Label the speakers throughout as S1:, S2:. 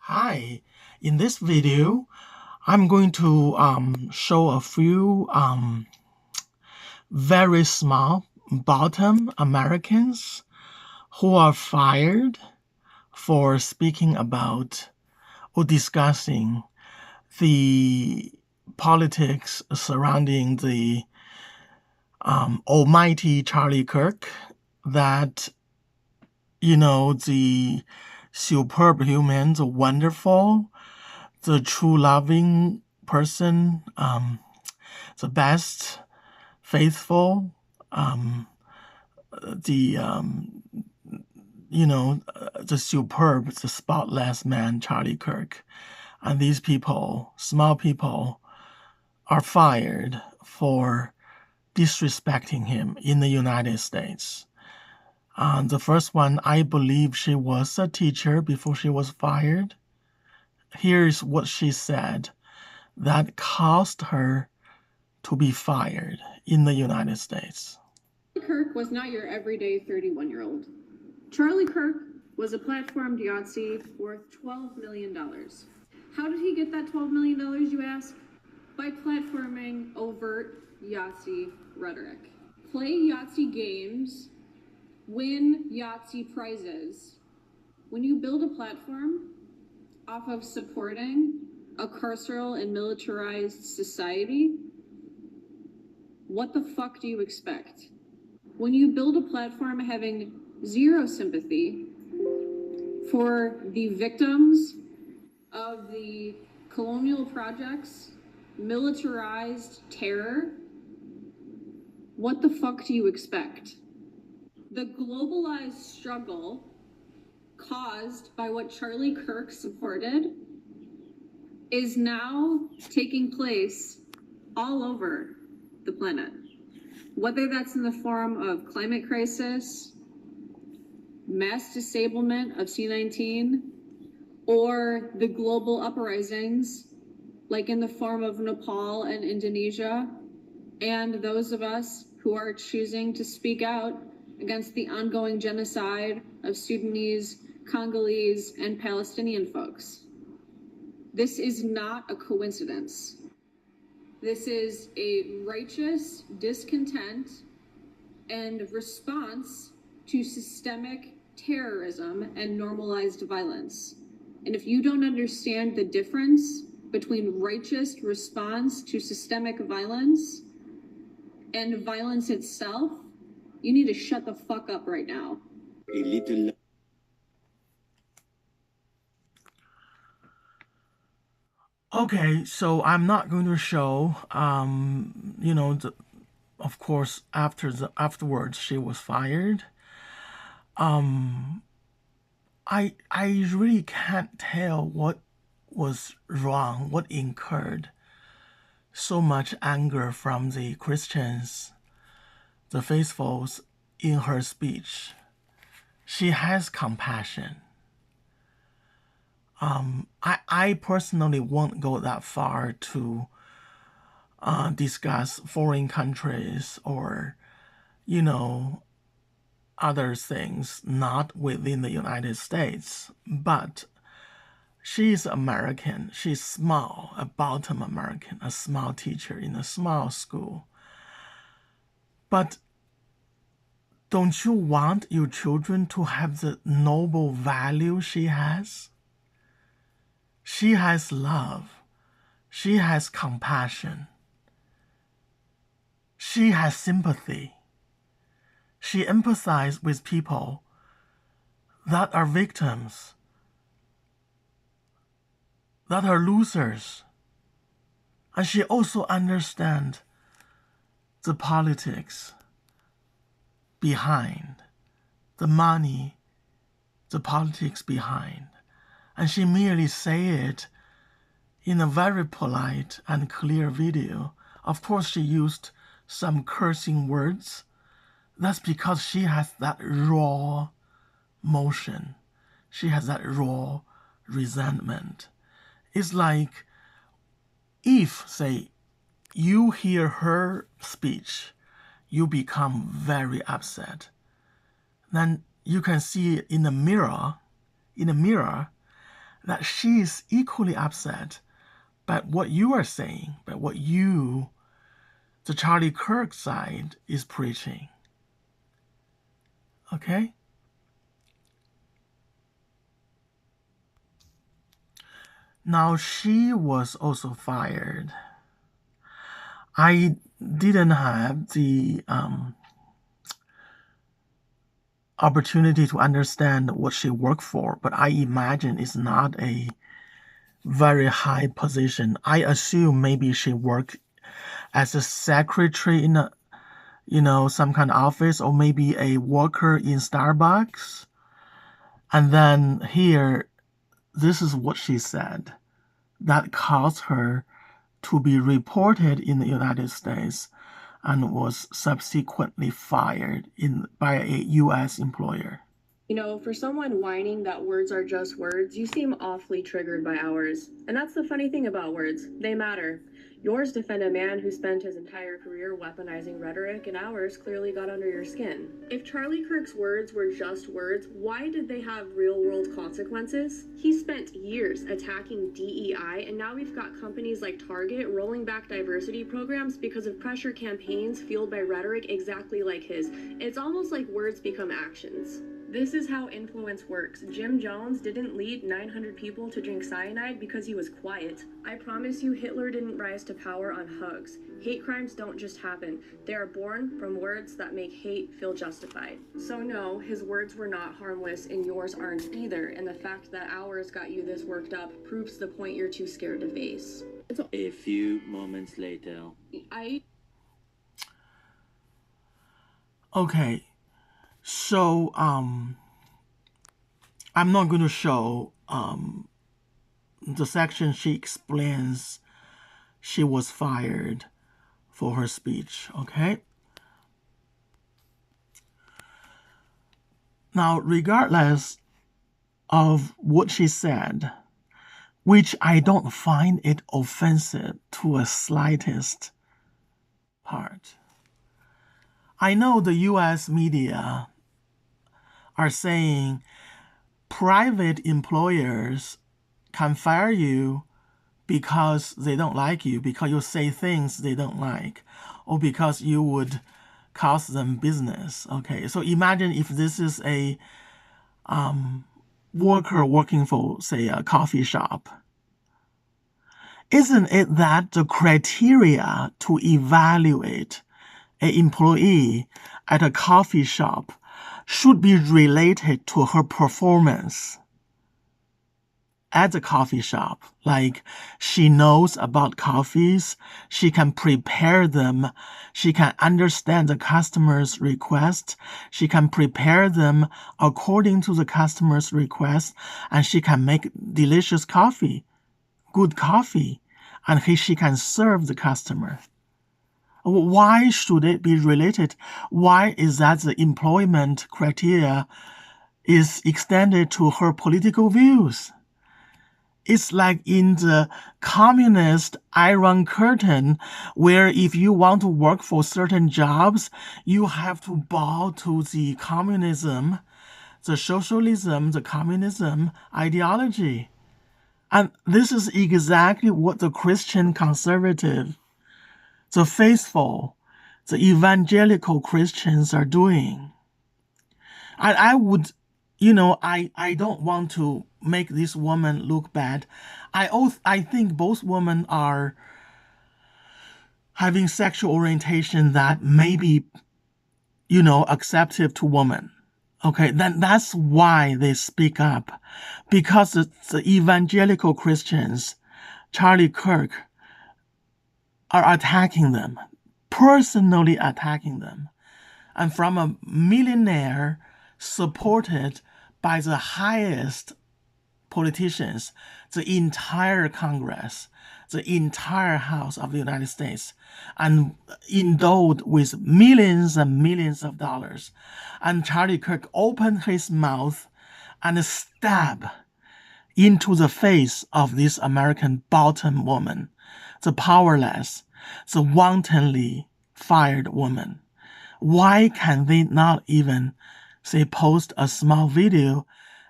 S1: Hi, in this video, I'm going to show a few very small bottom Americans who are fired for speaking about or discussing the politics surrounding the almighty Charlie Kirk, that, the superb human, the wonderful, the true loving person, the best, faithful, the the superb, the spotless man, Charlie Kirk. And these people, small people, are fired for disrespecting him in the United States. The first one, I believe she was a teacher before she was fired. Here's what she said that caused her to be fired in the United States.
S2: Kirk was not your everyday 31-year-old. Charlie Kirk was a platformed Yahtzee worth $12 million. How did he get that $12 million, you ask? By platforming overt Yahtzee rhetoric. Play Yahtzee games, win Yahtzee prizes. When you build a platform off of supporting a carceral and militarized society, what the fuck do you expect? When you build a platform having zero sympathy for the victims of the colonial projects, militarized terror, what the fuck do you expect? The globalized struggle caused by what Charlie Kirk supported is now taking place all over the planet. Whether that's in the form of climate crisis, mass disablement of C-19, or the global uprisings, like in the form of Nepal and Indonesia, and those of us who are choosing to speak out against the ongoing genocide of Sudanese, Congolese, and Palestinian folks. This is not a coincidence. This is a righteous discontent and response to systemic terrorism and normalized violence. And if you don't understand the difference between righteous response to systemic violence and violence itself, you need to shut the fuck up right now.
S3: A little.
S1: Okay, so I'm not going to show, of course, afterwards she was fired. I really can't tell what was wrong, what incurred so much anger from the Christians, the faithfuls, in her speech. She has compassion. I personally won't go that far to discuss foreign countries or, other things not within the United States. But she's American. She's small, a bottom American, a small teacher in a small school. But don't you want your children to have the noble value she has? She has love. She has compassion. She has sympathy. She empathizes with people that are victims, that are losers. And she also understands the politics behind, the money, the politics behind. And she merely say it in a very polite and clear video. Of course, she used some cursing words. That's because she has that raw motion. She has that raw resentment. It's like if, say, you hear her speech, you become very upset. Then you can see in the mirror, that she is equally upset by what you are saying, by what you, the Charlie Kirk side, is preaching. Okay? Now, she was also fired. I didn't have the opportunity to understand what she worked for, but I imagine it's not a very high position. I assume maybe she worked as a secretary in a, some kind of office, or maybe a worker in Starbucks. And then here, this is what she said that caused her to be reported in the United States and was subsequently fired by a U.S. employer.
S3: You know, for someone whining that words are just words, you seem awfully triggered by ours. And that's the funny thing about words. They matter. Yours defend a man who spent his entire career weaponizing rhetoric, and ours clearly got under your skin. If Charlie Kirk's words were just words, why did they have real-world consequences? He spent years attacking DEI, and now we've got companies like Target rolling back diversity programs because of pressure campaigns fueled by rhetoric exactly like his. It's almost like words become actions. This is how influence works. Jim Jones didn't lead 900 people to drink cyanide because he was quiet. I promise you, Hitler didn't rise to power on hugs. Hate crimes don't just happen. They are born from words that make hate feel justified. So no, his words were not harmless and yours aren't either. And the fact that ours got you this worked up proves the point you're too scared to face.
S4: A few moments later.
S1: Okay. So, I'm not going to show the section she explains she was fired for her speech, okay? Now, regardless of what she said, which I don't find it offensive to a slightest part, I know the U.S. media are saying private employers can fire you because they don't like you, because you say things they don't like, or because you would cost them business. Okay, so imagine if this is a worker working for, say, a coffee shop. Isn't it that the criteria to evaluate an employee at a coffee shop should be related to her performance at the coffee shop? Like, she knows about coffees, she can prepare them, she can understand the customer's request, she can prepare them according to the customer's request, and she can make delicious coffee, good coffee, and she can serve the customer. Why should it be related? Why is that the employment criteria is extended to her political views? It's like in the communist Iron Curtain, where if you want to work for certain jobs, you have to bow to the communism, the socialism, the communism ideology. And this is exactly what the Christian conservative, the faithful, the evangelical Christians are doing. I would, I don't want to make this woman look bad. I think both women are having sexual orientation that may be, acceptable to women. Okay, then that's why they speak up. Because the evangelical Christians, Charlie Kirk, are attacking them, personally attacking them. And from a millionaire supported by the highest politicians, the entire Congress, the entire House of the United States, and endowed with millions and millions of dollars. And Charlie Kirk opened his mouth and stabbed into the face of this American bottom woman, the powerless, the wantonly fired woman. Why can they not even, say, post a small video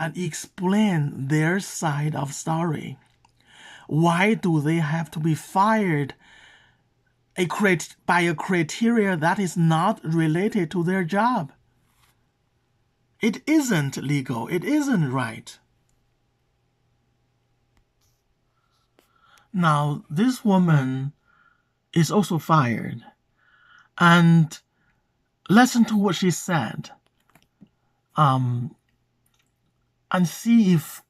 S1: and explain their side of story. Why do they have to be fired by a criteria that is not related to their job? It isn't legal. It isn't right. Now, this woman is also fired. And listen to what she said. And see if,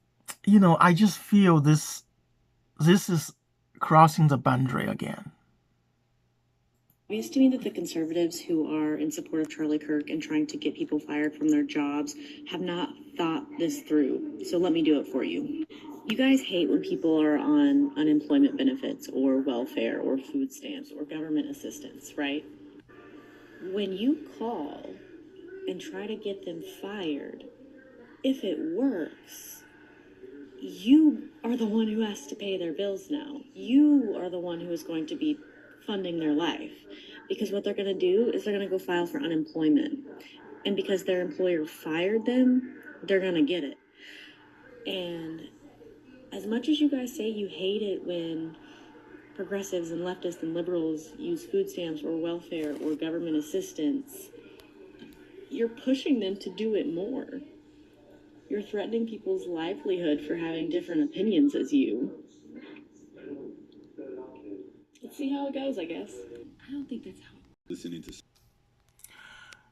S1: I just feel this is crossing the boundary again.
S5: Obvious to me that the conservatives who are in support of Charlie Kirk and trying to get people fired from their jobs have not thought this through. So let me do it for you. You guys hate when people are on unemployment benefits or welfare or food stamps or government assistance, right? When you call and try to get them fired, if it works, you are the one who has to pay their bills now. You are the one who is going to be funding their life, because what they're going to do is they're going to go file for unemployment, and because their employer fired them, they're going to get it. And as much as you guys say you hate it when progressives and leftists and liberals use food stamps or welfare or government assistance, you're pushing them to do it more. You're threatening people's livelihood for having different opinions as you. Let's see how it goes, I guess. I don't think that's how.
S6: Listening to.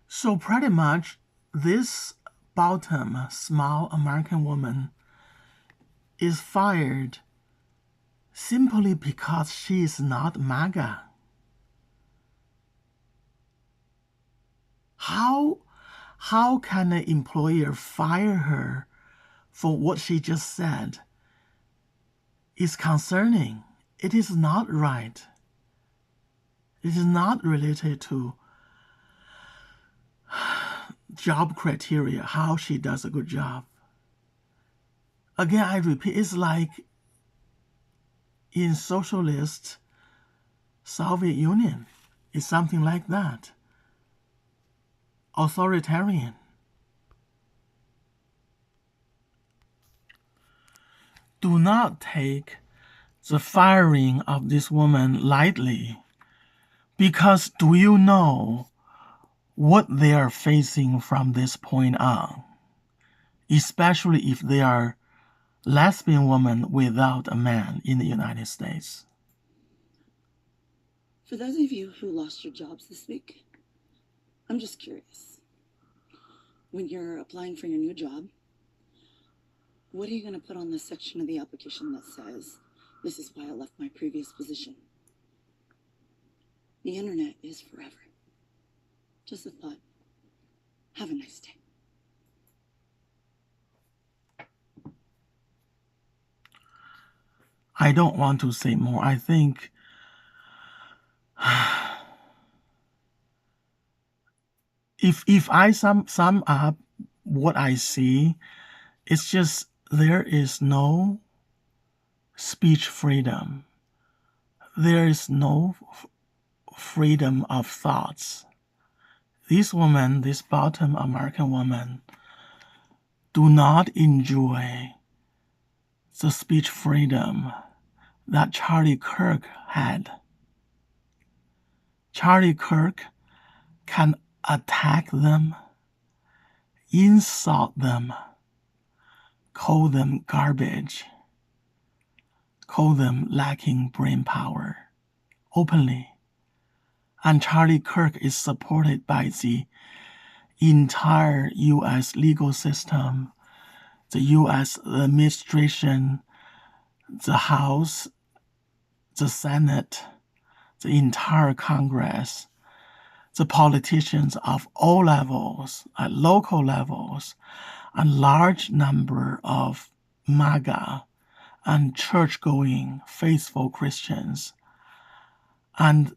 S1: So pretty much, this bottom, small American woman is fired simply because she is not MAGA. How can an employer fire her for what she just said? Is concerning. It is not right. It is not related to job criteria, how she does a good job. Again, I repeat, it's like in socialist Soviet Union. It's something like that. Authoritarian. Do not take the firing of this woman lightly, because do you know what they are facing from this point on? Especially if they are lesbian women without a man in the United States.
S7: For those of you who lost your jobs this week, I'm just curious. When you're applying for your new job, what are you going to put on the section of the application that says, "This is why I left my previous position"? The internet is forever. Just a thought. Have a nice day.
S1: I don't want to say more. I think if I sum up what I see, it's just there is no speech freedom. There is no freedom of thoughts. This woman, this bottom American woman, do not enjoy the speech freedom that Charlie Kirk had. Charlie Kirk can attack them, insult them, call them garbage, call them lacking brain power, openly. And Charlie Kirk is supported by the entire U.S. legal system, the U.S. administration, the House, the Senate, the entire Congress, the politicians of all levels, at local levels, a large number of MAGA and church-going faithful Christians. And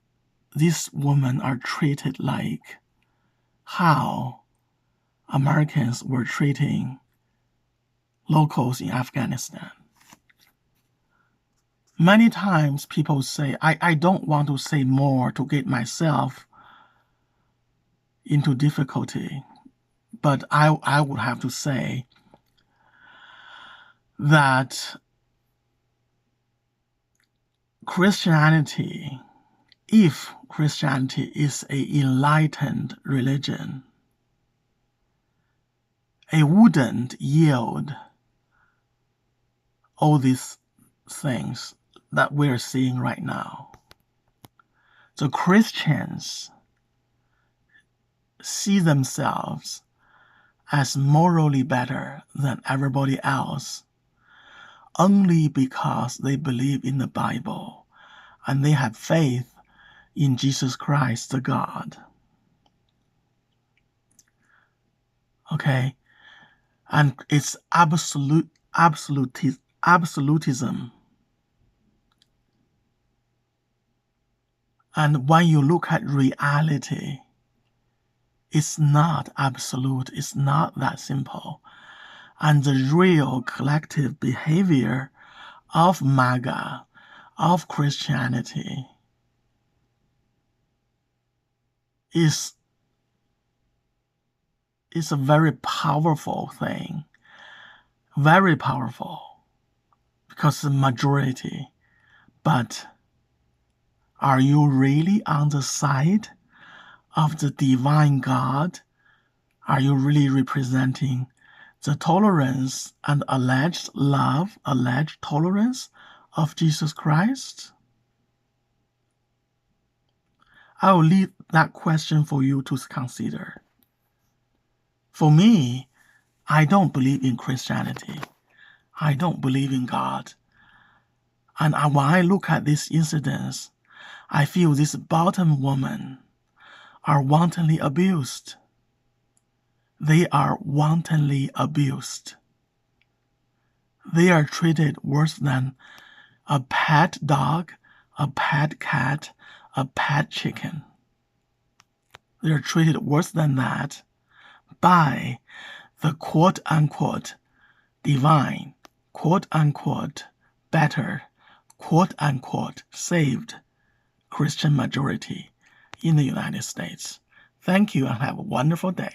S1: these women are treated like how Americans were treating locals in Afghanistan. Many times people say, I don't want to say more to get myself into difficulty, but I would have to say that Christianity, if Christianity is an enlightened religion, it wouldn't yield all these things that we're seeing right now. So Christians see themselves as morally better than everybody else only because they believe in the Bible and they have faith in Jesus Christ, the God. Okay? And it's absolutism. And when you look at reality, it's not absolute. It's not that simple. And the real collective behavior of MAGA, of Christianity, is a very powerful thing. Very powerful. Because the majority. But are you really on the side of the divine God? Are you really representing the tolerance and alleged love, alleged tolerance of Jesus Christ? I will leave that question for you to consider. For me, I don't believe in Christianity. I don't believe in God. And when I look at these incidents, I feel these bottom women are wantonly abused. They are wantonly abused. They are treated worse than a pet dog, a pet cat, a pet chicken. They are treated worse than that by the quote-unquote divine, quote-unquote better, quote-unquote saved Christian majority in the United States. Thank you and have a wonderful day.